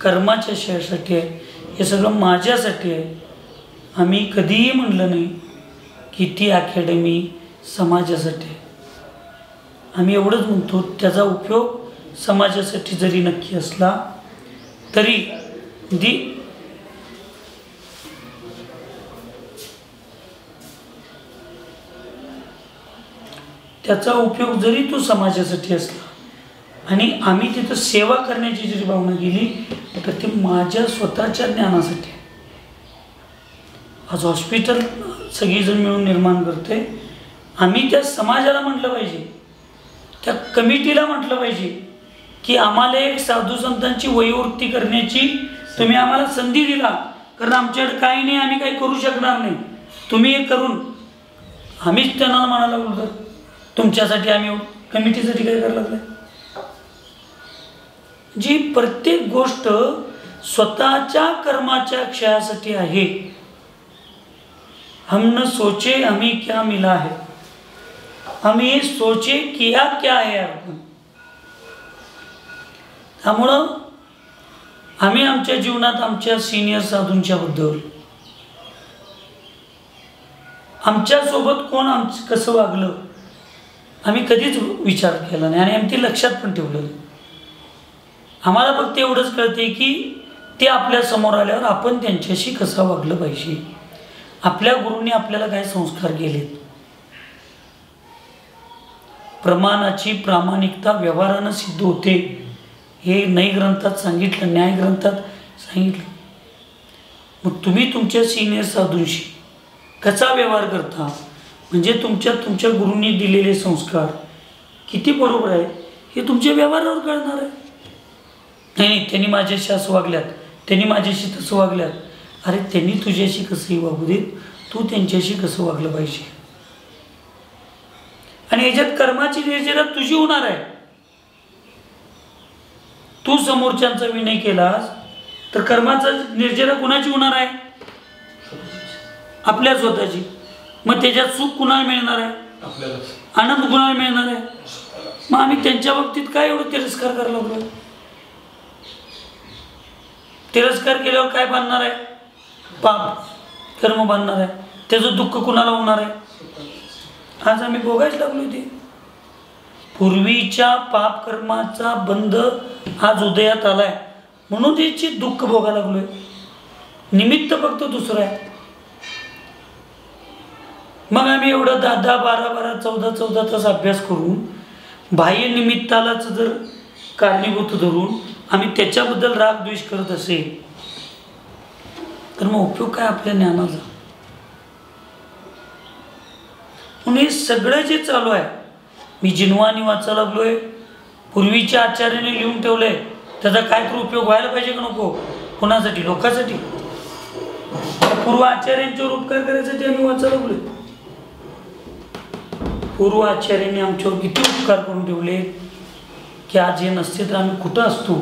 कर्माच्या श्रेयासाठी आहे. हे सगळं माझ्यासाठी आहे. आम्ही कधीही म्हणलं नाही की ती अकॅडमी समाजासाठी आहे. आम्ही एवढंच म्हणतो, त्याचा उपयोग समाजासाठी जरी नक्की असला तरी त्याचा उपयोग जरी तो समाजासाठी असला आणि आम्ही तिथं सेवा करण्याची जरी भावना केली तर ती माझ्या स्वतःच्या ज्ञानासाठी. आज हॉस्पिटल सगळीजण मिळून निर्माण करते. आम्ही त्या समाजाला म्हटलं पाहिजे, त्या कमिटीला म्हटलं पाहिजे की आम्हाला एक साधू संतांची वयोवृत्ती करण्याची तुम्ही आम्हाला संधी दिला, कारण आमच्याकडे काही नाही, आम्ही काही करू शकणार नाही, तुम्ही हे करून. आम्हीच त्यांना म्हणायला लागलो तर तुमच्यासाठी आम्ही कमिटीसाठी काय करायला लागलं. जी प्रत्येक गोष्ट स्वतःच्या कर्माच्या क्षयासाठी आहे. हम न सोचे हमें क्या मिला है, हमें सोचे किया क्या है आपण. त्यामुळं आम्ही आमच्या जीवनात आमच्या सिनियर साधूंच्या बद्दल, आमच्यासोबत कोण कसं वागलं आम्ही कधीच विचार केला नाही आणि आम्ही ते लक्षात पण ठेवलं नाही. आम्हाला फक्त एवढंच कळते की ते आपल्या समोर आल्यावर आपण त्यांच्याशी कसं वागलं पाहिजे, आपल्या गुरूंनी आपल्याला काय संस्कार केलेत. प्रमाणाची प्रामाणिकता व्यवहारानं सिद्ध होते हे न्याय ग्रंथात सांगितलं, न्याय ग्रंथात सांगितलं. मग तुम्ही तुमच्या सिनियर साधूंशी कसा व्यवहार करता, म्हणजे तुमच्या गुरूंनी दिलेले संस्कार किती बरोबर आहे हे तुमच्या व्यवहारावर कळणार आहे. नाही त्यांनी माझ्याशी असं वागल्यात, त्यांनी माझ्याशी तसं वागल्यात. अरे त्यांनी तुझ्याशी कसंही वागू देत, तू त्यांच्याशी कसं वागलं पाहिजे. आणि याच्यात कर्माची निर्जरा तुझी होणार आहे. तू समोरच्यांचा विनय केलास तर कर्माचा निर्जरा कुणाची होणार आहे, आपल्या स्वतःची. मग त्याच्यात सुख कुणाला मिळणार आहे, आनंद कुणाला मिळणार आहे. मग आम्ही त्यांच्या बाबतीत काय एवढं तिरस्कार करायला लागलो. तिरस्कार केल्यावर काय बांधणार आहे, पाप कर्म बांधणार आहे. त्याचं दुःख कुणाला होणार आहे, आज आम्ही भोगायच लागलो. ते पूर्वीच्या पाप कर्माचा बंध आज उदयात आलाय म्हणून त्याची दुःख भोगायला लागलोय. निमित्त फक्त दुसरं आहे. मग आम्ही एवढं 10-10, 12-12, 14-14 तास अभ्यास करून बाह्य निमित्तालाच जर कारणीभूत धरून आम्ही त्याच्याबद्दल राग द्वेष करत असेल तर मग उपयोग काय आपल्या ज्ञानाचा. म्हणून हे सगळं जे चालू आहे, मी जिनवानी वाचायला लागलोय, पूर्वीच्या आचार्याने लिहून ठेवलंय, त्याचा काय तर उपयोग व्हायला पाहिजे का नको, कोणासाठी, लोकांसाठी. पूर्व आचार्यांच्यावर उपकार करायसाठी आम्ही वाचायला लागलोय. पूर्व आचार्यांनी आमच्यावर किती उपकार करून ठेवले की आज हे नसते तर आम्ही कुठं असतो.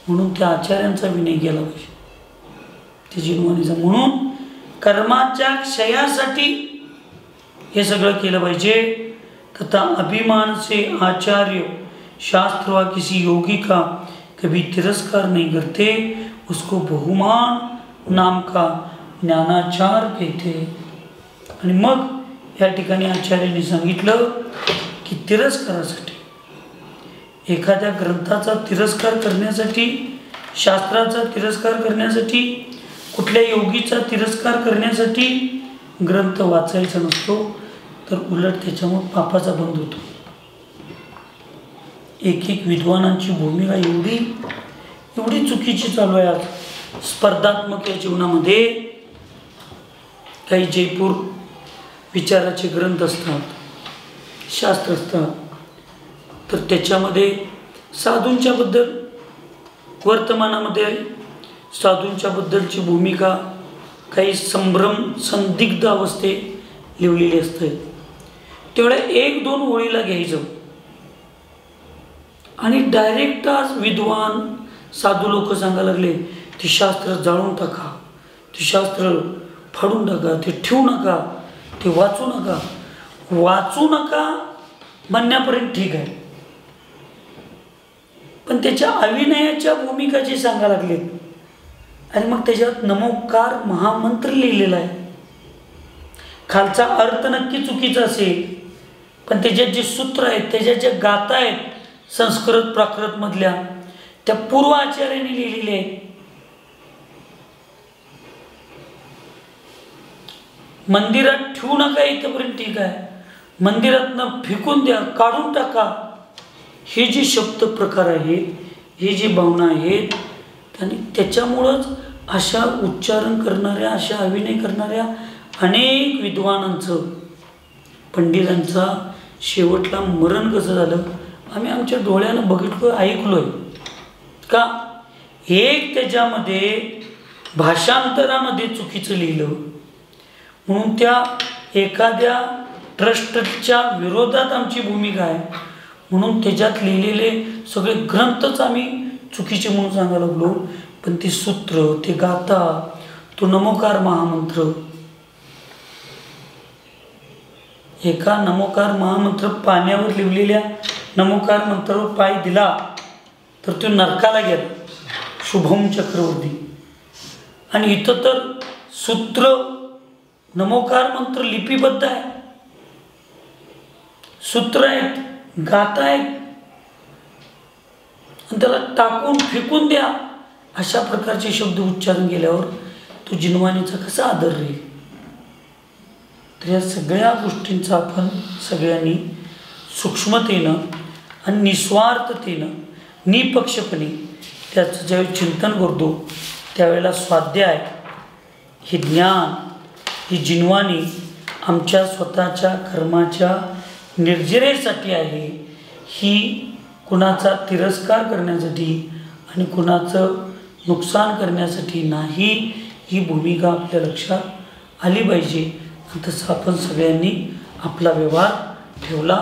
म्हणून त्या आचार्यांचा विनय केला पाहिजे, ते जिनवानीचा. म्हणून कर्माच्या क्षयासाठी हे सगळं केलं पाहिजे. तथा अभिमान से आचार्य शास्त्र व किसी योगी का कभी तिरस्कार नहीं करते, उसको बहुमान नाम का ज्ञानाचार कहते. आणि मग या ठिकाणी आचार्यांनी सांगितलं की तिरस्कारासाठी, एखाद्या ग्रंथाचा तिरस्कार करण्यासाठी, शास्त्राचा तिरस्कार करण्यासाठी, कुठल्या योगीचा तिरस्कार करण्यासाठी ग्रंथ वाचायचा नसतो, तर उलट त्याच्यामुळे पापाचा बंध होतो. एक विद्वानांची भूमिका एवढी चुकीची चालू आहे आज स्पर्धात्मक या जीवनामध्ये. काही जयपूर विचाराचे ग्रंथ असतात, शास्त्र असतात, तर त्याच्यामध्ये साधूंच्या बद्दल, वर्तमानामध्ये साधूंच्या बद्दलची भूमिका काही संभ्रम संदिग्ध अवस्थे लिहिलेली असते. तेवढ्या 1-2 ओळीला घ्यायचं आणि डायरेक्ट आज विद्वान साधू लोक सांगायला लागले ते शास्त्र जाळून टाका, ते शास्त्र फाडून टाका, ते ठेवू नका, ते वाचू नका म्हणण्यापर्यंत ठीक आहे, पण त्याच्या अविनयाच्या भूमिका जे सांगायला लागलेत. आणि मग त्याच्यात नमोकार महामंत्र लिहिलेला आहे. खालचा अर्थ नक्की चुकीचा असेल, पण त्याच्यात जे सूत्र आहेत, त्याच्यात जे गाथा आहेत संस्कृत प्राकृत मधल्या, त्या पूर्व आचार्यांनी लिहिलेल्या आहेत. मंदिरात ठेवू नका इथपर्यंत ठीक आहे, मंदिरातनं फेकून द्या, काढून टाका, हे जे शब्द प्रकार आहेत, हे जे भावना आहेत, आणि त्याच्यामुळंच अशा उच्चारण करणाऱ्या, अशा अभिनय करणाऱ्या अनेक विद्वानांचं, पंडितांचा शेवटला मरण कसं झालं आम्ही आमच्या डोळ्यानं बघितलं, ऐकलोय. का? एक त्याच्यामध्ये भाषांतरामध्ये चुकीचं लिहिलं म्हणून त्या एखाद्या ट्रस्टच्या विरोधात आमची भूमिका आहे म्हणून त्याच्यात लिहिलेले सगळे ग्रंथच आम्ही चुकीचे म्हणून सांगायला लागलो. पण ती सूत्र, ते गाथा, तो नमोकार महामंत्र, एका नमोकार महामंत्र पाण्यावर लिहिलेल्या नमोकार मंत्रावर पाय दिला तर तो नरकाला गेला, शुभम चक्रवर्ती. आणि इथं तर सूत्र नमोकार मंत्र लिपिबद्ध आहे, सूत्र आहेत, गाथा आहेत, आणि त्याला टाकून फेकून द्या अशा प्रकारचे शब्द उच्चारण केल्यावर तो जिनवाणीचा कसा आदर राहील. तर या सगळ्या गोष्टींचा आपण सगळ्यांनी सूक्ष्मतेनं आणि निस्वार्थतेनं निपक्षपणे त्याचं ज्यावेळी चिंतन करतो त्यावेळेला स्वाध्याय, हे ज्ञान, ही जिनवाणी आमच्या स्वतःच्या कर्माच्या निर्जरेसाठी आहे, ही कुणाचा तिरस्कार करण्यासाठी आणि कुणाचं नुकसान करण्यासाठी नाही, ही भूमिका आपल्या लक्षात आली पाहिजे. आणि तसं आपण सगळ्यांनी आपला व्यवहार ठेवला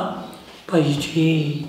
पाहिजे.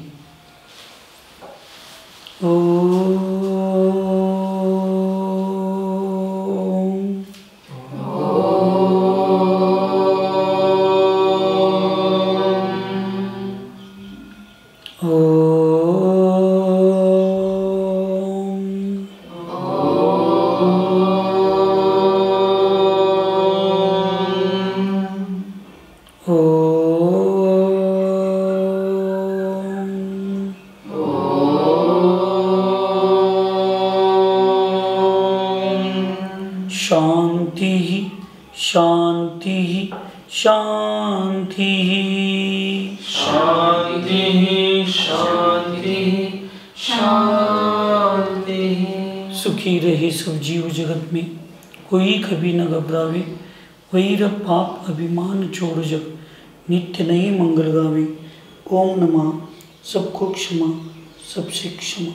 सुखी रहे सब जीव जगत में, कोई कभी न घबरावे, वैर पाप अभिमान छोड़ जग, नित्य नई मंगल गावे. ओम नमः सबको क्षमा, सबसे क्षमा.